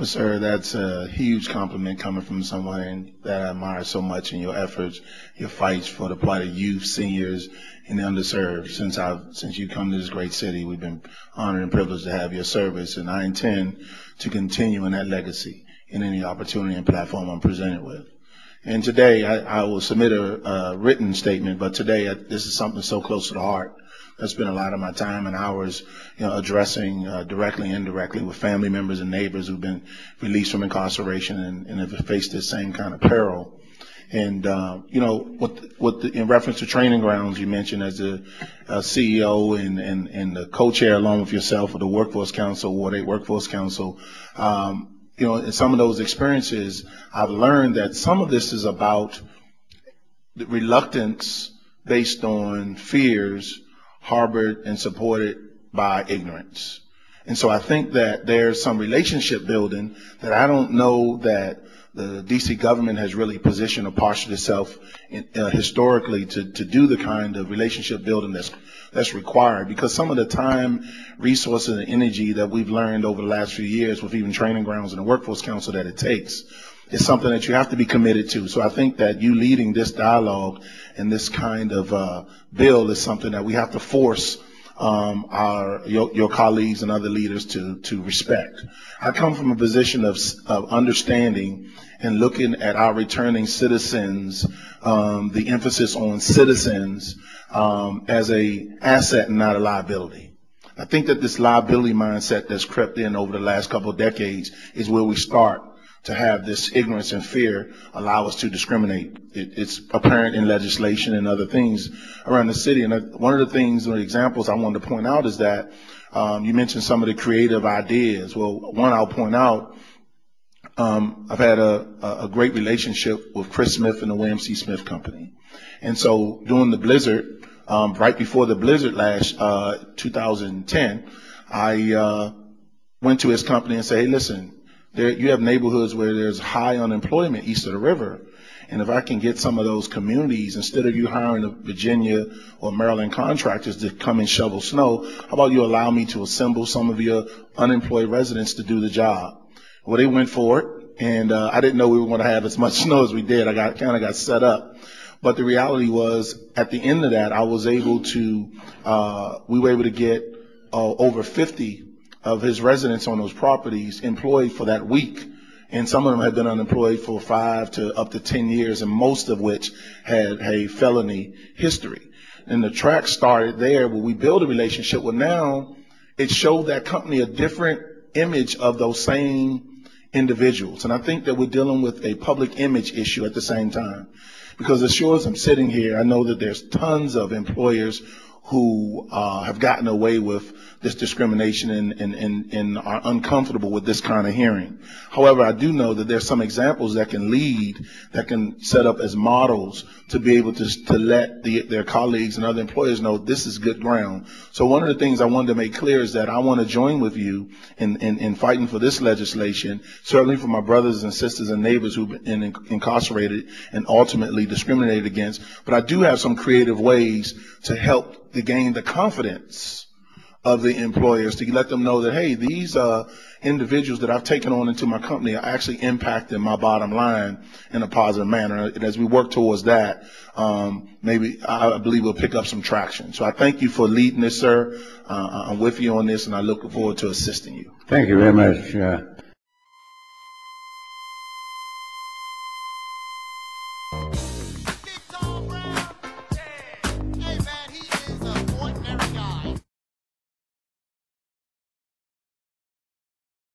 Well, sir, that's a huge compliment coming from someone that I admire so much in your efforts, your fights for the plight of youth, seniors, and the underserved. Since you come to this great city, we've been honored and privileged to have your service, and I intend to continue in that legacy in any opportunity and platform I'm presented with. And today, I will submit a written statement, but today this is something so close to the heart. I spent a lot of my time and hours, addressing directly and indirectly with family members and neighbors who've been released from incarceration and have faced this same kind of peril. And in reference to training grounds, you mentioned as a CEO and the co-chair along with yourself of the Workforce Council, Ward 8 Workforce Council. In some of those experiences, I've learned that some of this is about the reluctance based on fears harbored and supported by ignorance. And so I think that there's some relationship building that I don't know that the DC government has really positioned or postured itself historically to do the kind of relationship building that's required, because some of the time, resources, and energy that we've learned over the last few years with even training grounds and the Workforce Council that it takes is something that you have to be committed to. So I think that you leading this dialogue and this kind of bill is something that we have to force your colleagues and other leaders to respect. I come from a position of understanding and looking at our returning citizens, the emphasis on citizens as a asset and not a liability. I think that this liability mindset that's crept in over the last couple of decades is where we start to have this ignorance and fear allow us to discriminate. It's apparent in legislation and other things around the city. And one of the things, or examples I wanted to point out is that you mentioned some of the creative ideas. Well, one I'll point out, I've had a great relationship with Chris Smith and the William C. Smith Company. And so during the blizzard, right before the blizzard last 2010, I went to his company and said, hey, listen, you have neighborhoods where there's high unemployment east of the river. And if I can get some of those communities, instead of you hiring the Virginia or Maryland contractors to come and shovel snow, how about you allow me to assemble some of your unemployed residents to do the job? Well, they went for it, and I didn't know we were going to have as much snow as we did. I kind of got set up. But the reality was, at the end of that, we were able to get over 50 of his residents on those properties employed for that week. And some of them had been unemployed for 5 to up to 10 years, and most of which had a felony history. And the track started there where we built a relationship. Well, now it showed that company a different image of those same individuals. And I think that we're dealing with a public image issue at the same time. Because as sure as I'm sitting here, I know that there's tons of employers who have gotten away with this discrimination and are uncomfortable with this kind of hearing. However, I do know that there's some examples that can lead, that can set up as models to be able to let their colleagues and other employers know this is good ground. So one of the things I wanted to make clear is that I want to join with you in fighting for this legislation, certainly for my brothers and sisters and neighbors who've been incarcerated and ultimately discriminated against. But I do have some creative ways to help to gain the confidence of the employers, to let them know that, hey, these individuals that I've taken on into my company are actually impacting my bottom line in a positive manner. And as we work towards that, maybe I believe we'll pick up some traction. So I thank you for leading this, sir. I'm with you on this, and I look forward to assisting you. Thank you very much.